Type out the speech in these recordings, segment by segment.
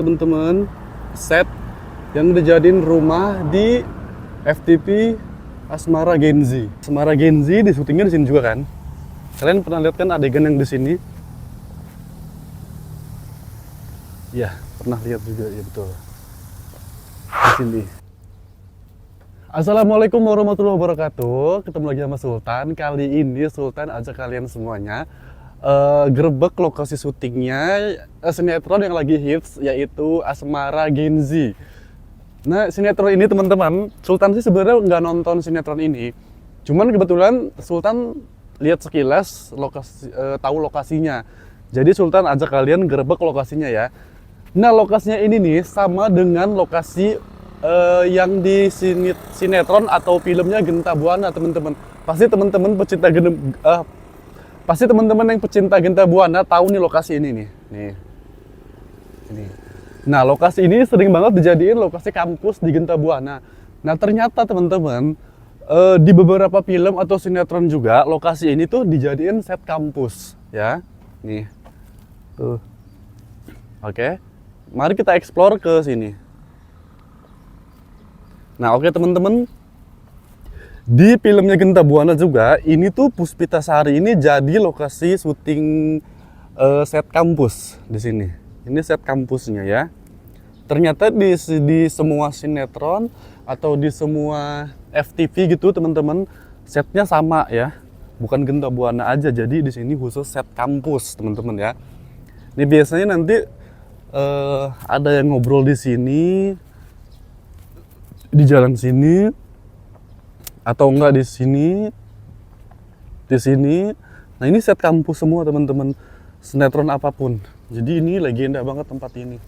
teman-teman set yang dijadiin rumah di FTP Asmara Genzi. Asmara Genzi di syutingnya di sini juga kan? Kalian pernah lihat kan adegan yang di sini? Ya, pernah lihat juga, ya betul. Di sini. Assalamualaikum warahmatullahi wabarakatuh. Ketemu lagi sama Sultan. Kali ini Sultan ajak kalian semuanya gerbek lokasi syutingnya sinetron yang lagi hits, yaitu Asmara Genzi. Nah, sinetron ini teman-teman, Sultan sih sebenarnya nggak nonton sinetron ini. Cuman kebetulan Sultan lihat sekilas tahu lokasinya. Jadi Sultan ajak kalian gerbek lokasinya ya. Nah, lokasinya ini nih sama dengan lokasi yang di sinetron atau filmnya Genta Buana, teman-teman. Pasti teman-teman yang pecinta Genta Buana tahu nih lokasi ini nih. Ini. Nah, lokasi ini sering banget dijadiin lokasi kampus di Genta Buana. Nah, ternyata teman-teman di beberapa film atau sinetron juga lokasi ini tuh dijadiin set kampus, ya. Nih. Tuh. Oke. Mari kita explore ke sini. Nah, oke teman-teman. Di filmnya Genta Buana juga, ini tuh Puspitasari ini jadi lokasi syuting set kampus di sini. Ini set kampusnya ya. Ternyata di semua sinetron atau di semua FTV gitu teman-teman, setnya sama ya. Bukan Genta Buana aja, jadi di sini khusus set kampus teman-teman ya. Ini biasanya nanti ada yang ngobrol di sini, di jalan sini, atau enggak di sini. Nah, ini set kampus semua teman-teman, sinetron apapun. Jadi ini legenda banget tempat ini.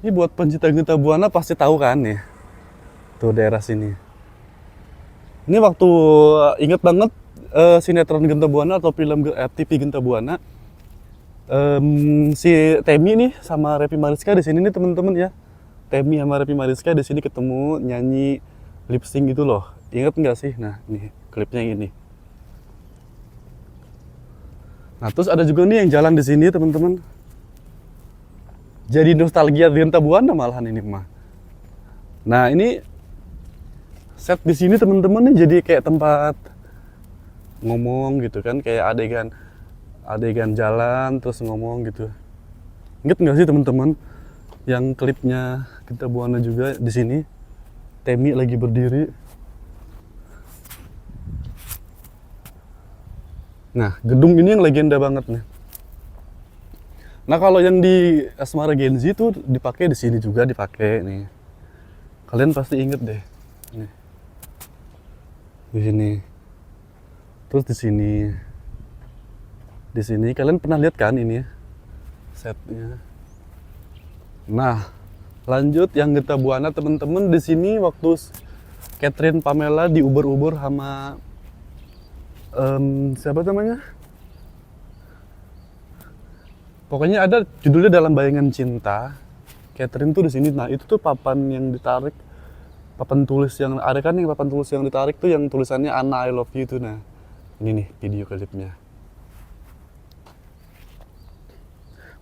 Ini buat pencinta Genta Buana pasti tahu kan ya, tuh daerah sini. Ini waktu inget banget sinetron Genta Buana atau film FTV Genta Buana. Si Temi nih sama Repi Mariska di sini nih teman-teman ya. Temi sama Repi Mariska di sini ketemu nyanyi lip sync gitu loh. Ingat nggak sih? Nah, nih klipnya yang ini. Nah, terus ada juga nih yang jalan di sini teman-teman. Jadi nostalgia Genta Buana malahan ini mah. Nah, ini set di sini teman-teman nih jadi kayak tempat ngomong gitu kan, kayak adegan jalan terus ngomong gitu. Ingat nggak sih teman-teman yang klipnya Genta Buana juga di sini? Temi lagi berdiri. Nah, gedung ini yang legenda banget nih. Nah, kalau yang di Asmara Genzi tuh dipakai di sini juga dipakai nih. Kalian pasti inget deh. Nih. Di sini. Terus di sini. Di sini kalian pernah lihat kan ini setnya. Nah, lanjut yang Genta Buana teman-teman, di sini waktu Catherine Pamela diuber-uber sama siapa namanya? Pokoknya ada judulnya Dalam Bayangan Cinta. Catherine tuh di sini. Nah, itu tuh papan yang ditarik, papan tulis yang ada kan, yang papan tulis yang ditarik tuh yang tulisannya Anna I love you tuh. Nah, ini nih video klipnya.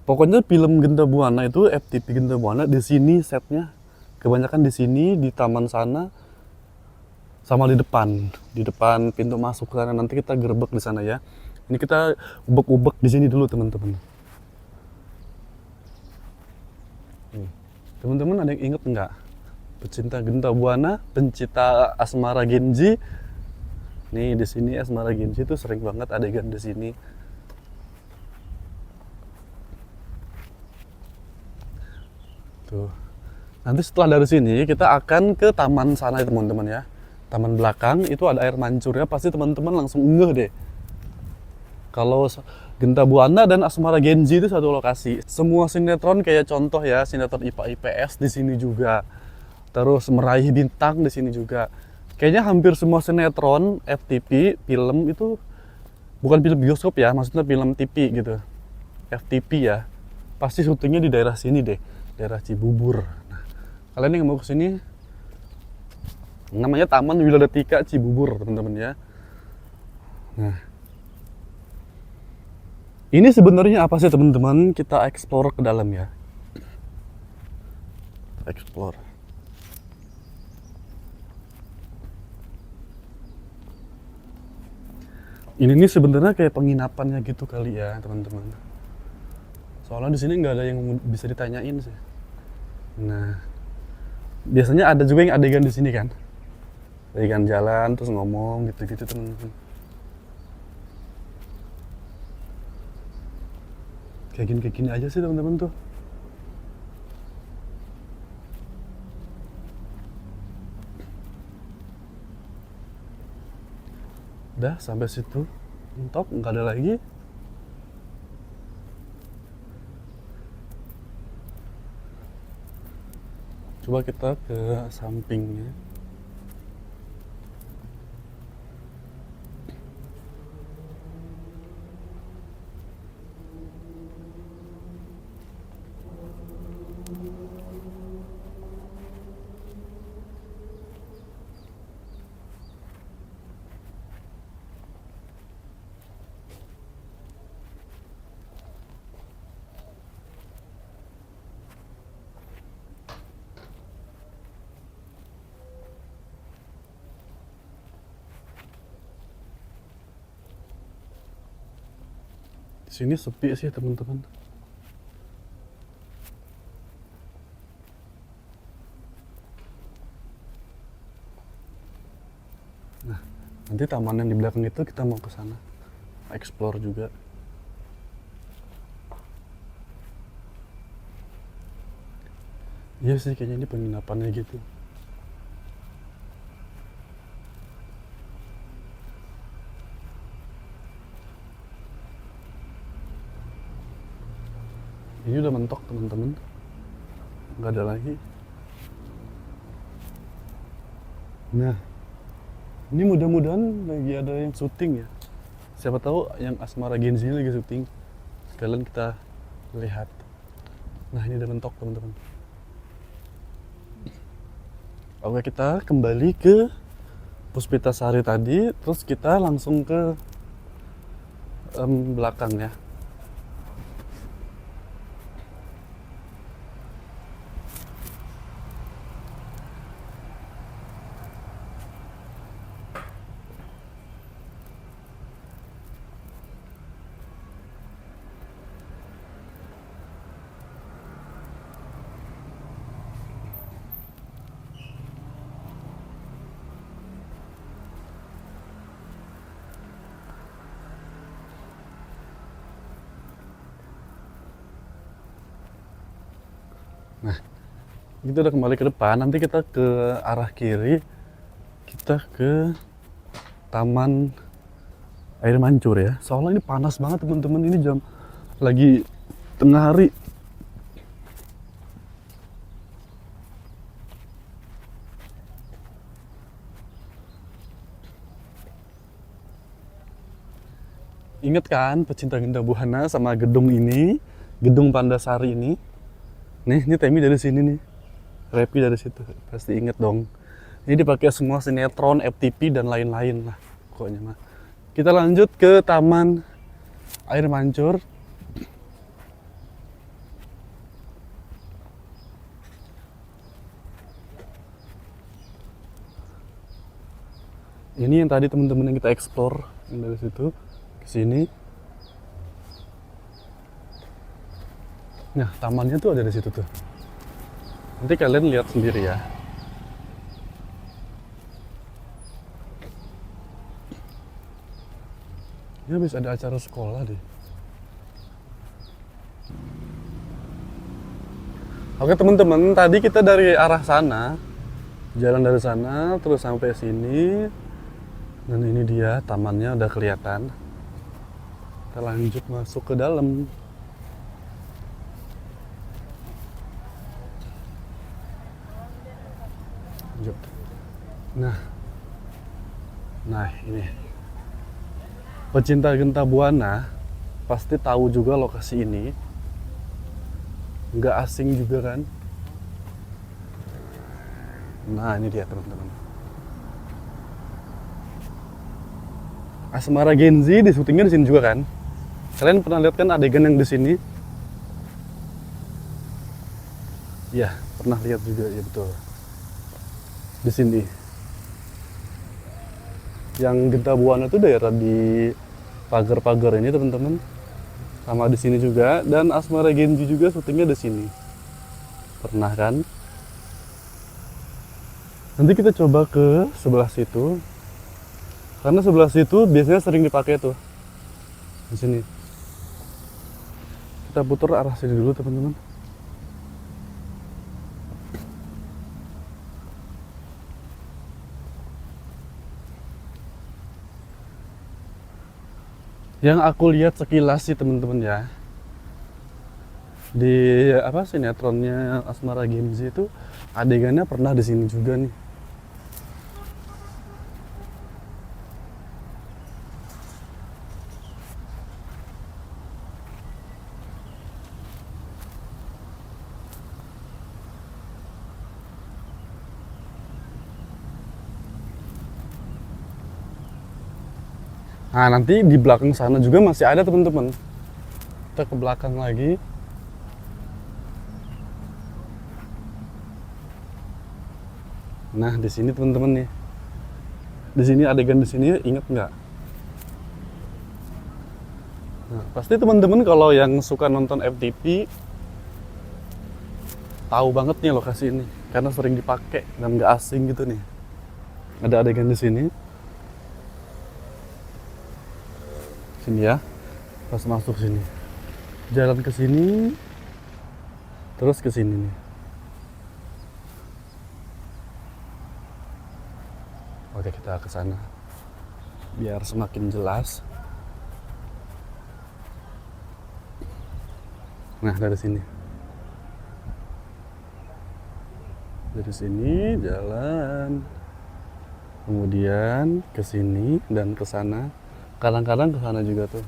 Pokoknya film Genta Buana itu FTV Genta Buana di sini setnya, kebanyakan di sini di taman sana, sama di depan pintu masuk sana. Nanti kita gerbek di sana ya. Ini kita ubek-ubek di sini dulu teman-teman. Teman-teman ada yang inget nggak? Pecinta Genta Buana, pencinta Asmara Genzi. Nih di sini Asmara Genzi tuh sering banget adegan di sini. Tuh. Nanti setelah dari sini kita akan ke taman sana ya teman-teman ya. Taman belakang itu ada air mancurnya, pasti teman-teman langsung ngeh deh. Kalau Genta Buana dan Asmara Genzi itu satu lokasi. Semua sinetron kayak contoh ya, sinetron IPA IPS di sini juga. Terus Meraih Bintang di sini juga. Kayaknya hampir semua sinetron FTV film itu bukan film bioskop ya, maksudnya film TV gitu. FTV ya. Pasti syutingnya di daerah sini deh. Daerah Cibubur. Nah, kalian yang mau kesini, namanya Taman Wiladatika Cibubur, teman-teman ya. Nah, ini sebenarnya apa sih teman-teman? Kita explore ke dalam ya. explore. Ini nih sebenarnya kayak penginapannya gitu kali ya teman-teman. Soalnya di sini nggak ada yang bisa ditanyain sih. Nah, biasanya ada juga yang adegan di sini kan, adegan jalan terus ngomong gitu-gitu teman-teman. Kayak gini aja sih teman-teman tuh. Udah sampai situ, mentok nggak ada lagi. Coba kita ke sampingnya. Di sini sepi sih teman-teman. Nah, nanti taman yang di belakang itu kita mau ke sana, explore juga. Iya sih kayaknya ini penginapannya gitu. Ini udah mentok teman-teman, nggak ada lagi. Nah, ini mudah-mudahan lagi ada yang syuting ya. Siapa tahu yang Asmara Genzi lagi syuting. Sekalian kita lihat. Nah, ini udah mentok teman-teman. Oke, kita kembali ke Puspitasari tadi, terus kita langsung ke belakang ya. Nah, kita udah kembali ke depan. Nanti kita ke arah kiri, kita ke Taman Air Mancur ya. Soalnya ini panas banget teman-teman. Ini jam lagi tengah hari. Ingat kan pecinta Genta Buana sama gedung ini, gedung Pandasari ini. Nih, ini Temi dari sini nih. Repi dari situ. Pasti inget dong. Ini dipakai semua sinetron, FTP dan lain-lain lah pokoknya mah. Kita lanjut ke Taman Air Mancur. Ini yang tadi teman-teman yang kita explore, yang dari situ ke sini. Nah, tamannya tuh ada di situ tuh. Nanti kalian lihat sendiri ya. Ini habis ada acara sekolah deh. Oke teman-teman, tadi kita dari arah sana, jalan dari sana terus sampai sini. Dan ini dia tamannya udah kelihatan. Kita lanjut masuk ke dalam. Lanjut. Nah ini. Pecinta Genta Buana pasti tahu juga lokasi ini. Nggak asing juga kan. Nah ini dia teman-teman. Asmara Genzi di syutingnya di sini juga kan. Kalian pernah lihat kan adegan yang di sini? Ya, pernah lihat juga ya betul. Di sini. Yang Genta Buana itu daerah di pagar-pagar ini teman-teman. Sama di sini juga, dan Asmara Genji juga syutingnya di sini. Pernah kan? Nanti kita coba ke sebelah situ. Karena sebelah situ biasanya sering dipakai tuh. Di sini. Kita putar arah sini dulu teman-teman. Yang aku lihat sekilas sih teman-teman ya, di apa sinetronnya Asmara Genji itu adegannya pernah di sini juga nih. Nah, nanti di belakang sana juga masih ada teman-teman. Kita ke belakang lagi. Nah, di sini teman-teman nih. Di sini adegan di sini inget nggak? Nah, pasti teman-teman kalau yang suka nonton FTV tahu banget nih lokasi ini karena sering dipakai dan nggak asing gitu nih. Ada adegan di sini. Sini ya. Pas masuk sini. Jalan ke sini. Terus ke sini nih. Oke, kita ke sana. Biar semakin jelas. Nah, dari sini. Dari sini jalan. Kemudian ke sini dan ke sana. Kadang-kadang ke sana juga tuh.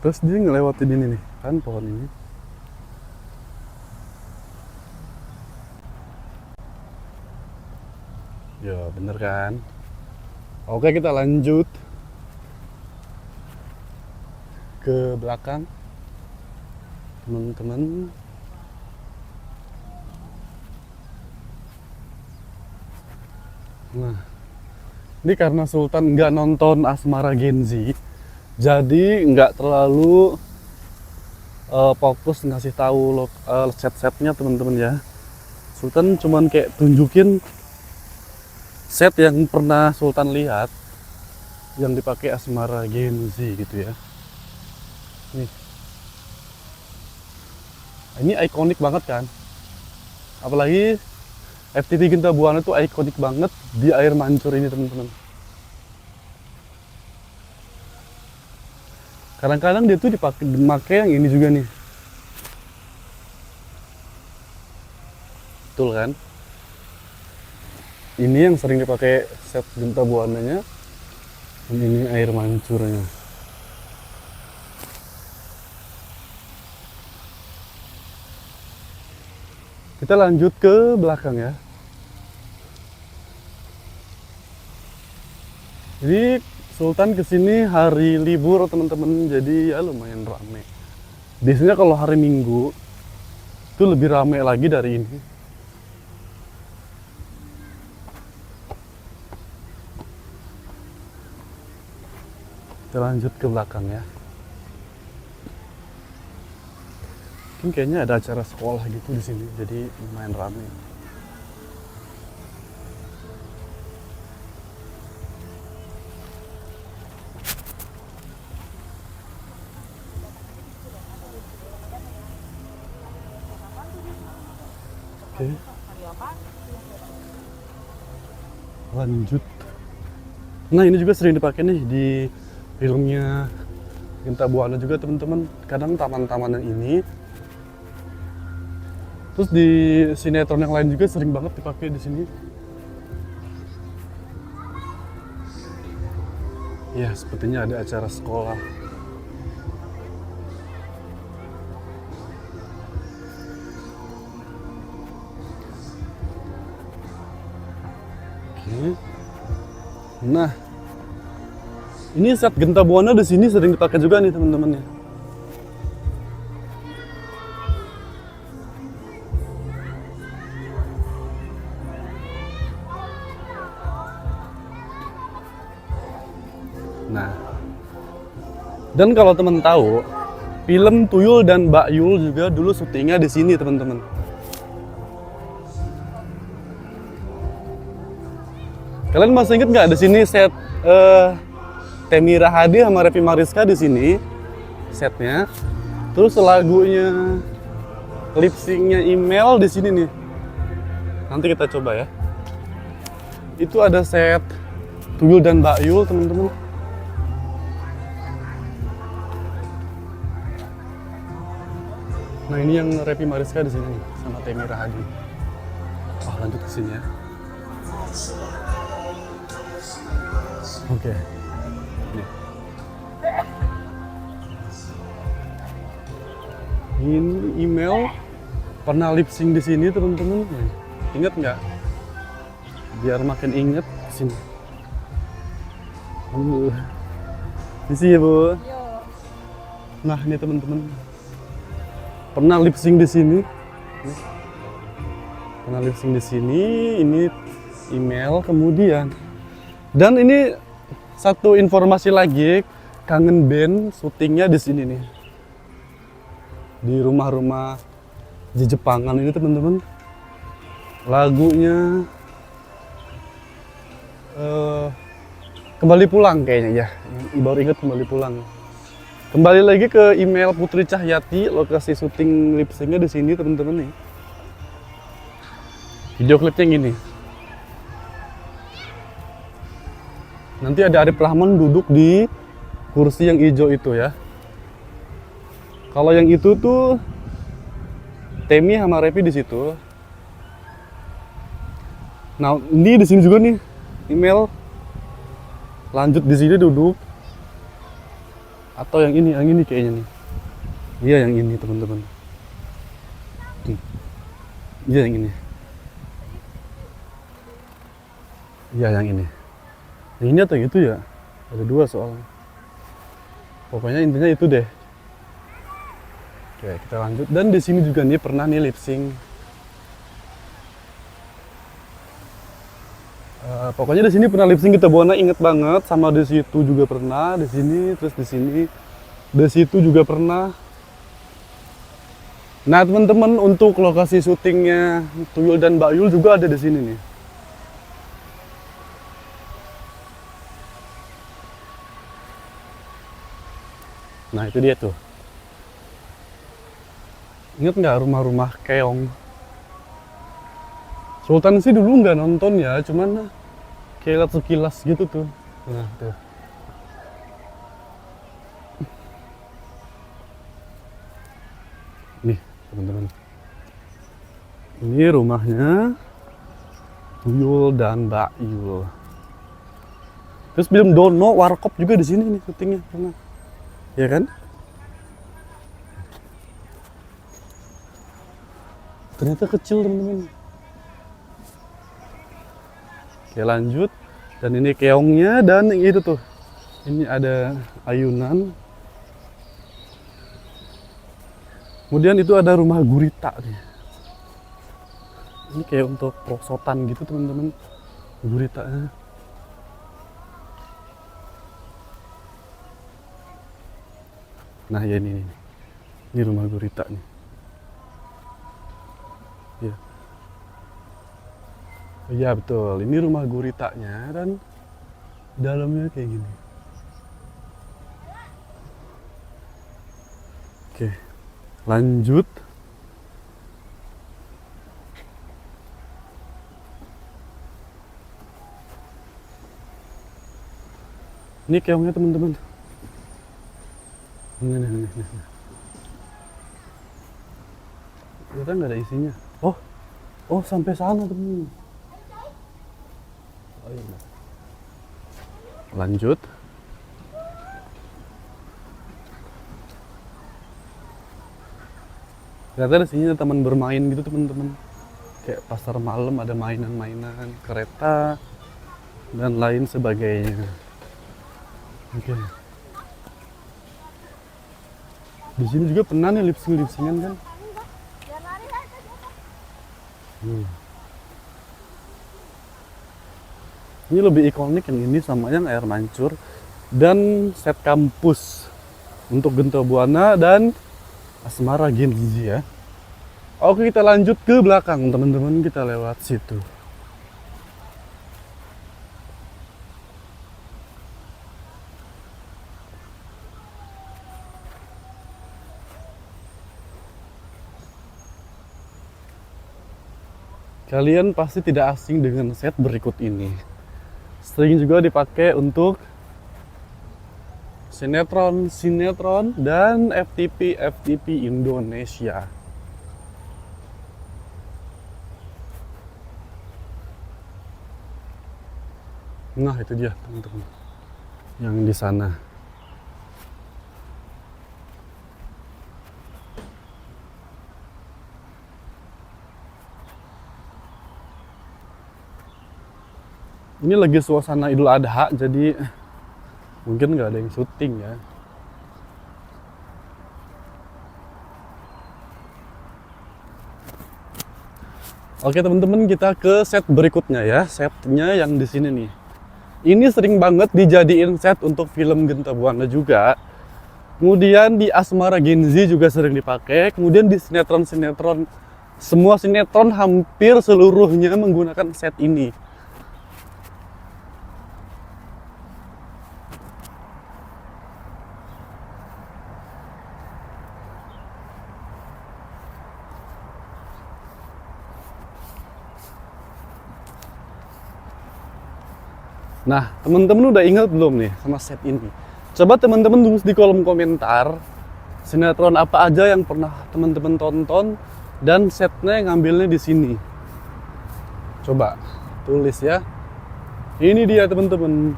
Terus dia ngelewatin ini nih, kan pohon ini. Ya, bener kan? Oke, kita lanjut ke belakang. Teman-teman. Nah, ini karena Sultan nggak nonton Asmara Genji, jadi nggak terlalu fokus ngasih tahu set-setnya teman-teman ya. Sultan cuman kayak tunjukin set yang pernah Sultan lihat yang dipakai Asmara Genji gitu ya. Nih, ini ikonik banget kan, apalagi FTV Genta Buana itu ikonik banget di air mancur ini teman-teman. Kadang-kadang dia tuh dipakai yang ini juga nih. Betul kan? Ini yang sering dipakai set Genta Buananya. Ini air mancurnya. Kita lanjut ke belakang ya. Jadi Sultan kesini hari libur teman-teman, jadi ya lumayan rame. Biasanya kalau hari Minggu itu lebih rame lagi dari ini. Kita lanjut ke belakang ya. Mungkin kayaknya ada acara sekolah gitu di sini, jadi lumayan rame. Oke. Lanjut. Nah, ini juga sering dipakai nih di filmnya Genta Buana juga teman-teman. Kadang taman-taman yang ini. Terus di sinetron yang lain juga sering banget dipakai di sini. Ya, sepertinya ada acara sekolah. Oke. Nah, ini set Genta Buana di sini sering dipakai juga nih teman-teman ya. Dan kalau teman tahu, film Tuyul dan Mbak Yul juga dulu syutingnya di sini, teman-teman. Kalian masih inget nggak di sini set Temi Rahadi sama Revi Mariska di sini setnya. Terus lagunya, lip sync-nya Email di sini nih. Nanti kita coba ya. Itu ada set Tuyul dan Mbak Yul, teman-teman. Nah, ini yang Revi Mariska di sini nih, sama Temi Rahadi. Oh, lanjut ke sini ya. Oke. Nih. Ini Email pernah lip sync di sini, teman-teman. Ingat nggak? Biar makin inget di sini. Isi ya, Bu. Nah, ini teman-teman. Pernah lip sync di sini. Pernah lip sync di sini. Ini Email kemudian. Dan ini satu informasi lagi, Kangen Band syutingnya di sini nih. Di rumah-rumah di Jepangan ini, teman-teman. Lagunya Kembali Pulang kayaknya ya. Baru ingat Kembali Pulang. Kembali lagi ke Email Putri Cahyati, lokasi syuting lip sync-nya di sini, teman-teman nih. Video klipnya yang gini. Nanti ada Arif Rahman duduk di kursi yang hijau itu ya. Kalau yang itu tuh Temi sama Revi di situ. Nah, ini di sini juga nih. Email lanjut di sini duduk. Atau yang ini kayaknya nih. Iya, yang ini, teman-teman. Iya, yang ini. Iya, yang ini. Yang ini atau gitu ya? Ada dua soalnya. Pokoknya intinya itu deh. Oke, kita lanjut. Dan di sini juga nih pernah nih lip sync. Pokoknya di sini pernah lip sync kita Buana, inget banget. Sama di situ juga pernah, di sini, terus di sini, di situ juga pernah. Nah, teman-teman, untuk lokasi syutingnya Tuyul dan Mbak Yul juga ada di sini nih. Nah, itu dia tuh. Ingat nggak rumah-rumah keong? Sultan sih dulu nggak nonton ya, cuman kayak lihat sekilas gitu tuh. Nah, tuh. Nih, teman-teman. Ini rumahnya Tuyul dan Mbak Yul. Terus film Dono, Warkop juga di sini nih syutingnya pernah. Ya kan? Ternyata kecil, teman-teman. Oke, lanjut. Dan ini keongnya dan yang itu tuh. Ini ada ayunan. Kemudian itu ada rumah gurita nih. Ini kayak untuk prosotan gitu, teman-teman. Guritanya. Nah, ya ini rumah gurita nih. Ya. Iya betul, ini rumah guritanya dan dalamnya kayak gini. Oke, lanjut. Ini keongnya, teman-teman. Nih. Ternyata nggak ada isinya. Oh sampai sana, teman. Oh, iya. Lanjut. Ternyata di sini ada taman bermain gitu, teman-teman. Kayak pasar malam, ada mainan-mainan, kereta dan lain sebagainya. Oke. Di sini juga pernah nih lip sync-an kan? Ini lebih ikonik yang ini sama yang air mancur dan set kampus. untuk Genta Buana dan Asmara Genzi ya. Oke, kita lanjut ke belakang teman-teman, kita lewat situ. Kalian pasti tidak asing dengan set berikut ini. Sering juga dipakai untuk sinetron dan FTP Indonesia. Nah, itu dia teman-teman, yang di sana. Ini lagi suasana Idul Adha, jadi mungkin nggak ada yang syuting ya. Oke teman-teman, kita ke set berikutnya ya. Setnya yang di sini nih. Ini sering banget dijadiin set untuk film Genta Buana juga. Kemudian di Asmara Genzi juga sering dipakai. Kemudian di sinetron-sinetron, semua sinetron hampir seluruhnya menggunakan set ini. Nah, teman-teman udah ingat belum nih sama set ini? Coba teman-teman tulis di kolom komentar sinetron apa aja yang pernah teman-teman tonton dan setnya ngambilnya di sini. Coba tulis ya. Ini dia teman-teman.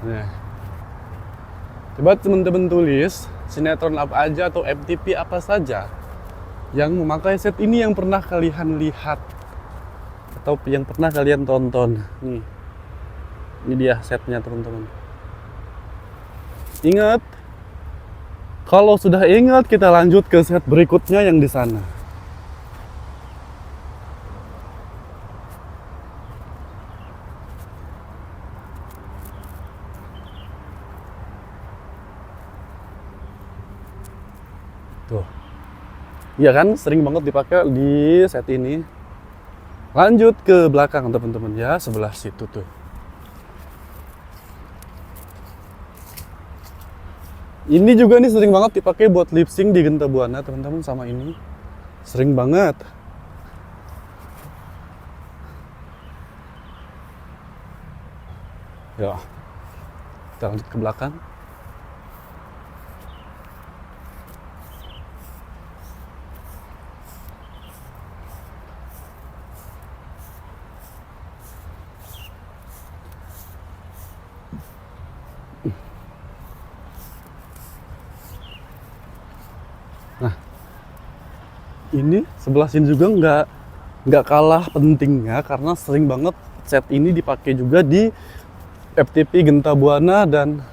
Nah, coba teman-teman tulis sinetron apa aja atau FTP apa saja yang memakai set ini yang pernah kalian lihat atau yang pernah kalian tonton. Nih. Ini dia setnya teman-teman. Ingat, kalau sudah ingat kita lanjut ke set berikutnya yang di sana. Tuh, iya kan, sering banget dipakai di set ini. Lanjut ke belakang teman-teman ya, sebelah situ tuh. Ini juga nih sering banget dipakai buat lip sync di Genta Buana teman-teman, sama ini. Sering banget. Ya. Kita lanjut ke belakang. Nah, ini sebelah sini juga nggak kalah pentingnya karena sering banget set ini dipakai juga di FTP Genta Buana dan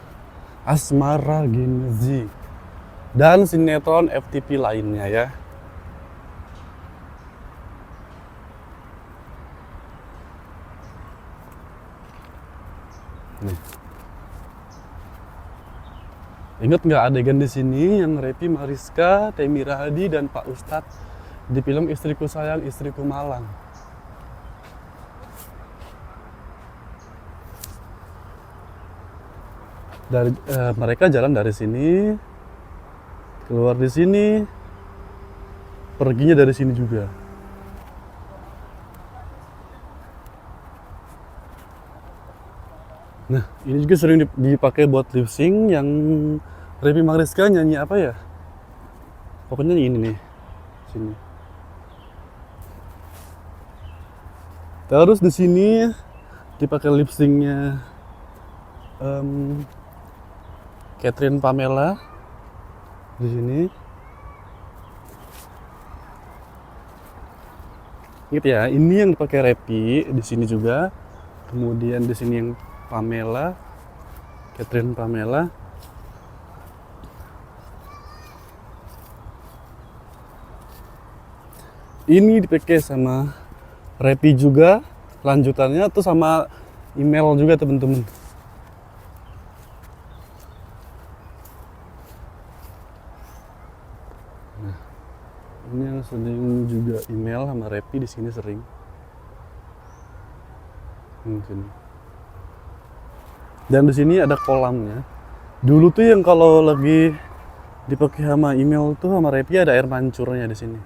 Asmara Genzi dan sinetron FTP lainnya ya. Nih. Ingat nggak adegan di sini yang Repi Mariska, Temi Rahadi dan Pak Ustadz di film Istriku Sayang, Istriku Malang? Mereka jalan dari sini, keluar di sini, perginya dari sini juga. Nah, ini juga sering dipakai buat lip sync yang Repi Mariska nyanyi apa ya? Pokoknya ini nih, sini. Terus di sini dipakai lip syncnya Catherine Pamela di sini. Ingat ya, ini yang dipakai Repi di sini juga. Kemudian di sini yang Pamela, Catherine Pamela. Ini dipakai sama Repi juga, lanjutannya tuh sama email juga teman-teman. Ini yang sering juga email sama Repi di sini sering. Sini. Dan di sini ada kolamnya. Dulu tuh yang kalau lagi dipakai sama email tuh sama Repi ada air mancurnya di sini.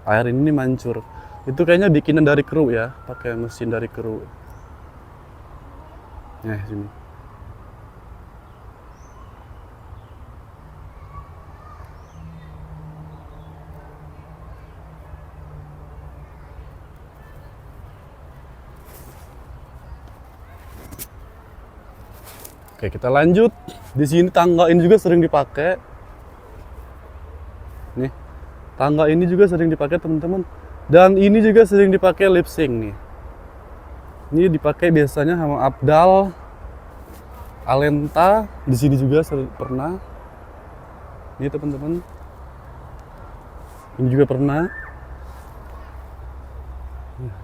Air ini mancur. Itu kayaknya bikinan dari keru ya, pakai mesin dari keru. Nah, sini. Oke, kita lanjut. Di sini tangga ini juga sering dipakai. Nih, tangga ini juga sering dipakai teman-teman. Dan ini juga sering dipakai lip sync nih. Ini dipakai biasanya sama Abdal, Alenta. Di sini juga pernah. Ini teman-teman. Ini juga pernah.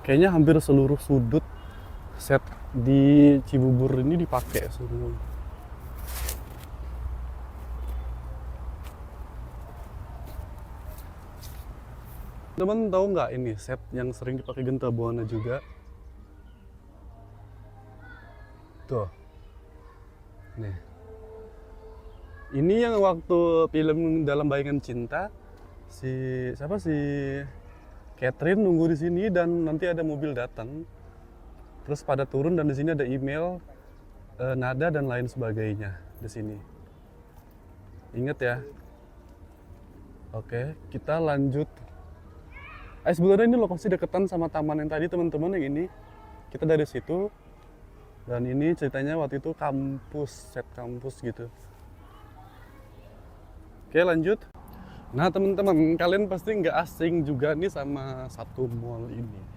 Kayaknya hampir seluruh sudut set di Cibubur ini dipakai semua. Teman tahu nggak ini set yang sering dipakai Genta Buana juga? Tuh. Nih. Ini yang waktu film Dalam Bayangan Cinta siapa sih Catherine nunggu di sini dan nanti ada mobil datang. Terus pada turun dan di sini ada email, nada dan lain sebagainya di sini. Ingat ya. Oke, kita lanjut. Sebenarnya ini lokasi deketan sama taman yang tadi teman-teman yang ini. Kita dari situ. Dan ini ceritanya waktu itu kampus, set kampus gitu. Oke, lanjut. Nah teman-teman, kalian pasti nggak asing juga nih sama satu mall ini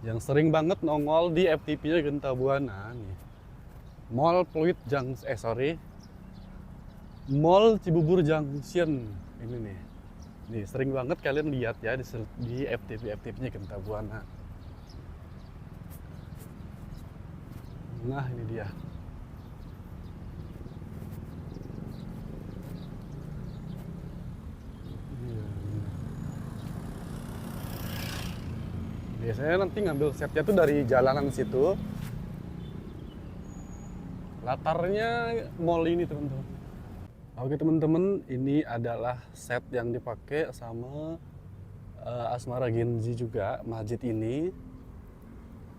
yang sering banget nongol di FTP-nya Genta Buana nih. Mall Pluit Junction, Mall Cibubur Junction ini nih. Nih sering banget kalian lihat ya di FTP-nya Genta Buana. Nah ini dia. Biasanya nanti ngambil setnya tuh dari jalanan situ. Latarnya mall ini teman-teman. Oke teman-teman, ini adalah set yang dipakai sama Asmara Genzi juga, masjid ini.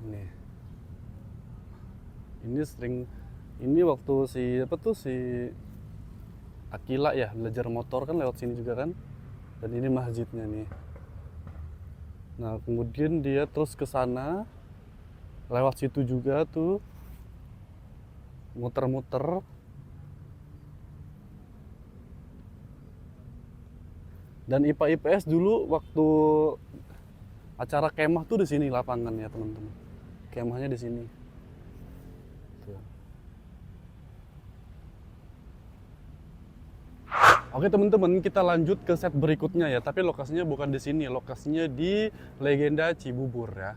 Nih. Ini waktu si Akila ya belajar motor kan lewat sini juga kan. Dan ini masjidnya nih. Nah, kemudian dia terus ke sana, lewat situ juga tuh, muter-muter. Dan IPA IPS dulu waktu acara kemah tuh di sini lapangannya teman-teman. Kemahnya di sini. Tuh. Oke teman-teman, kita lanjut ke set berikutnya ya. Tapi lokasinya bukan di sini, lokasinya di Legenda Cibubur ya.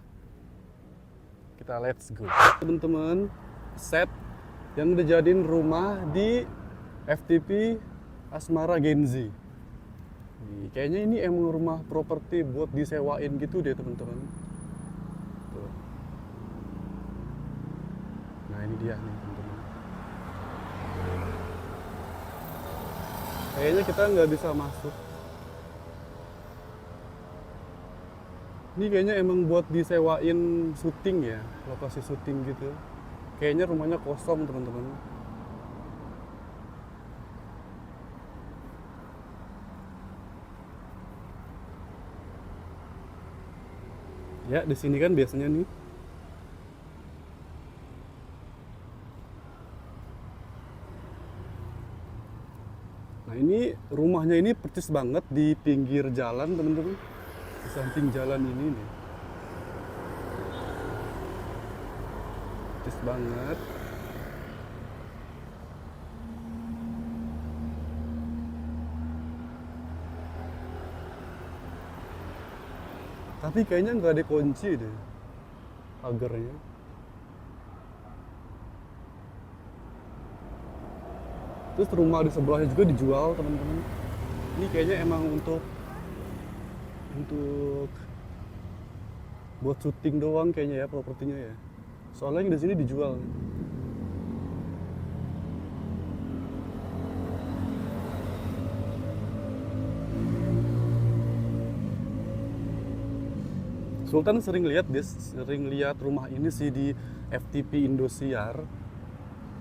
Kita let's go. Teman-teman, set yang dijadiin rumah di FTP Asmara Genzi. Kayaknya ini emang rumah properti buat disewain gitu deh teman-teman. Tuh. Nah ini dia nih teman-teman. Kayaknya kita nggak bisa masuk. Ini kayaknya emang buat disewain syuting ya, lokasi syuting gitu. Kayaknya rumahnya kosong teman-teman. Ya di sini kan biasanya nih. Nah ini rumahnya ini persis banget di pinggir jalan teman-teman. Di samping jalan ini nih. Persis banget. Tapi kayaknya nggak ada kunci deh pagarnya. Terus rumah di sebelahnya juga dijual teman-teman. Ini kayaknya emang untuk untuk buat syuting doang kayaknya ya propertinya ya. Soalnya yang di sini dijual. Sultan sering lihat rumah ini sih di FTV Indosiar.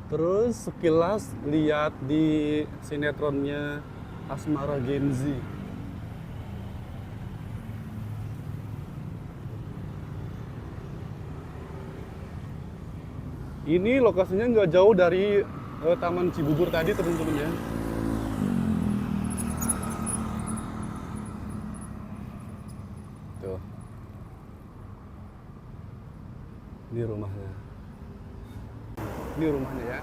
Terus sekilas lihat di sinetronnya Asmara Genzi. Ini lokasinya nggak jauh dari Taman Cibubur tadi teman-teman ya. Tuh, ini rumahnya. Ini rumahnya ya.